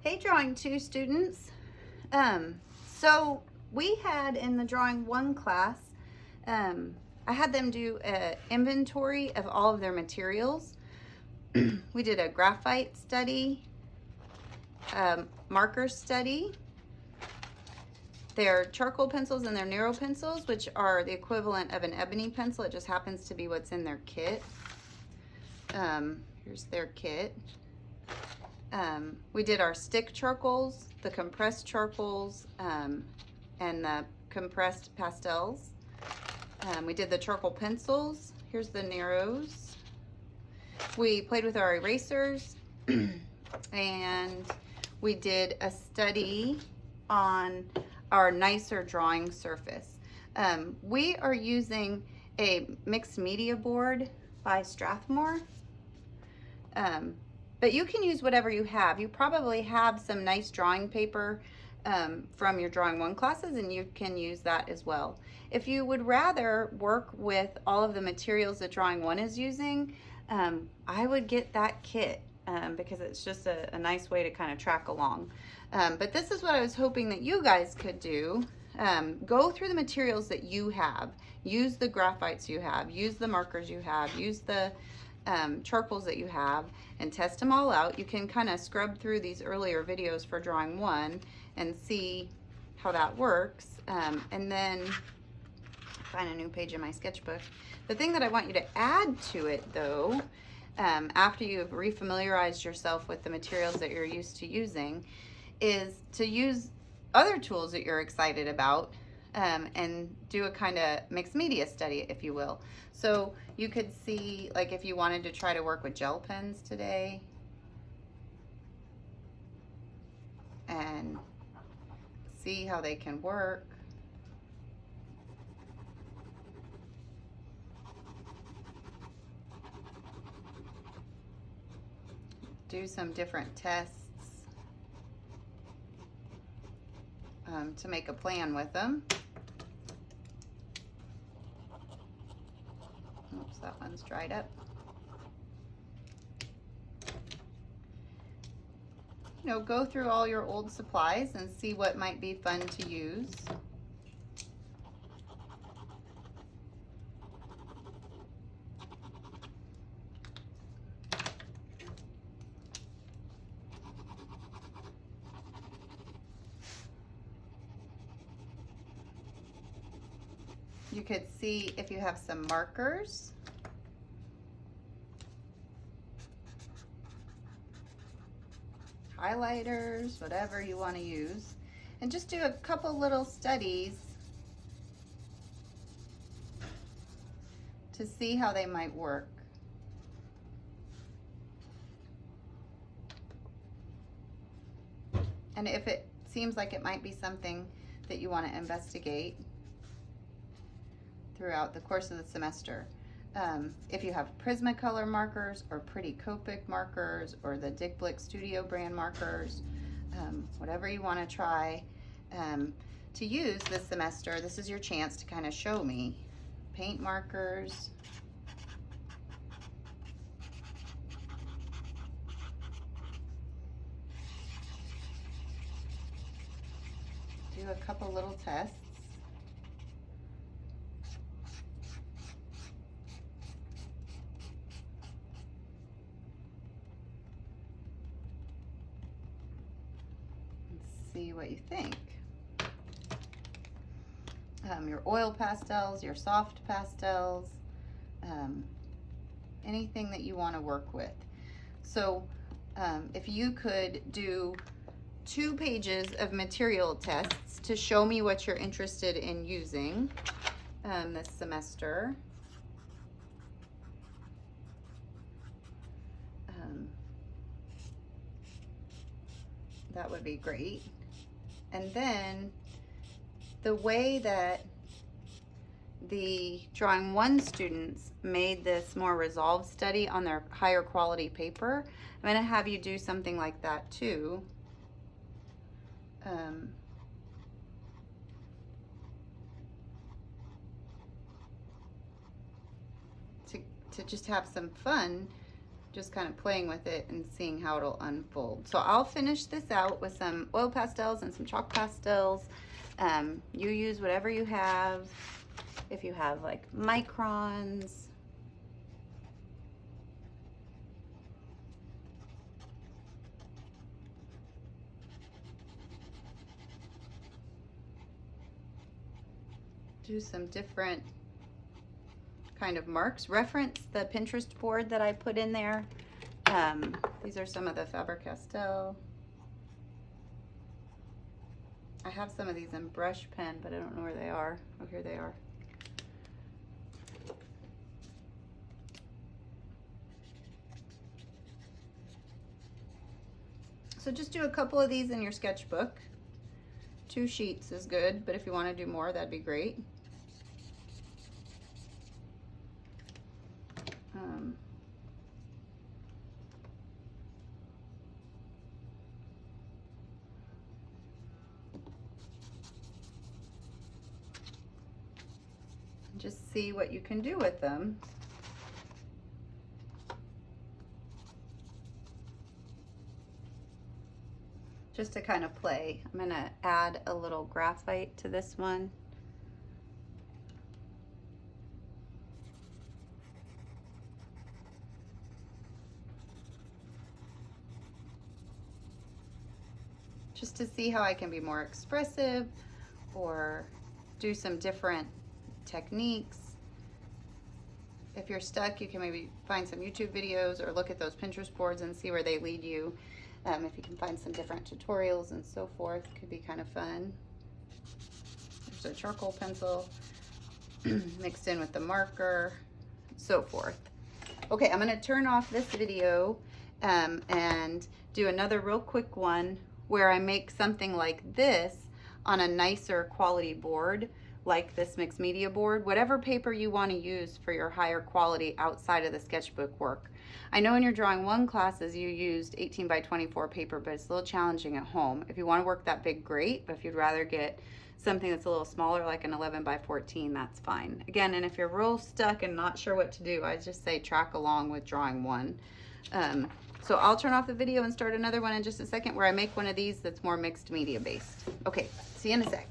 Hey, Drawing 2 students. So we had in the Drawing 1 class, I had them do an inventory of all of their materials. We did a graphite study, marker study, their charcoal pencils and their Nero pencils, which are the equivalent of an ebony pencil. It just happens to be what's in their kit. Here's their kit. We did our stick charcoals, the compressed charcoals, and the compressed pastels. We did the charcoal pencils. Here's the Neros. We played with our erasers, and we did a study on our nicer drawing surface. We are using a mixed media board by Strathmore. But you can use whatever you have. You probably have some nice drawing paper from your Drawing 1 classes, and you can use that as well. If you would rather work with all of the materials that Drawing 1 is using, I would get that kit because it's just a nice way to kind of track along. But this is what I was hoping that you guys could do. Go through the materials that you have. Use the graphites you have. Use the markers you have. Use the charcoals that you have and test them all out. You can kind of scrub through these earlier videos for Drawing 1 and see how that works, and then find a new page in my sketchbook. The thing that I want you to add to it though, after you've refamiliarized yourself with the materials that you're used to using, is to use other tools that you're excited about and do a kind of mixed media study, if you will. So you could see, like, if you wanted to try to work with gel pens today and see how they can work. Do some different tests to make a plan with them. Oops, that one's dried up. You know, go through all your old supplies and see what might be fun to use. You could see if you have some markers. Highlighters, whatever you want to use. And just do a couple little studies to see how they might work. And if it seems like it might be something that you want to investigate throughout the course of the semester. If you have Prismacolor markers or Pretty Copic markers or the Dick Blick Studio brand markers, whatever you want to try to use this semester, this is your chance to kind of show me. Paint markers. Do a couple little tests. See what you think. Your oil pastels, your soft pastels, anything that you want to work with. So if you could do 2 pages of material tests to show me what you're interested in using this semester. That would be great. And then the way that the Drawing 1 students made this more resolved study on their higher quality paper, I'm going to have you do something like that too. To just have some fun just kind of playing with it and seeing how it'll unfold. So I'll finish this out with some oil pastels and some chalk pastels. You use whatever you have. If you have like microns, do some different kind of marks. Reference the Pinterest board that I put in there. These are some of the Faber-Castell. I have some of these in brush pen, but I don't know where they are. Oh, here they are. So just do a couple of these in your sketchbook. 2 sheets is good, but if you want to do more, that'd be great. Just see what you can do with them. Just to kind of play. I'm going to add a little graphite to this one. Just to see how I can be more expressive or do some different techniques. If you're stuck, you can maybe find some YouTube videos or look at those Pinterest boards and see where they lead you. If you can find some different tutorials and so forth, it could be kind of fun. There's a charcoal pencil mixed in with the marker, so forth. Okay, I'm going to turn off this video and do another real quick one where I make something like this on a nicer quality board, like this mixed media board, whatever paper you want to use for your higher quality outside of the sketchbook work. I know in your Drawing 1 classes you used 18 by 24 paper, but it's a little challenging at home. If you want to work that big, great, but if you'd rather get something that's a little smaller, like an 11 by 14, that's fine. Again, and if you're real stuck and not sure what to do, I just say track along with Drawing 1. So I'll turn off the video and start another one in just a second where I make one of these that's more mixed media based. Okay, see you in a sec.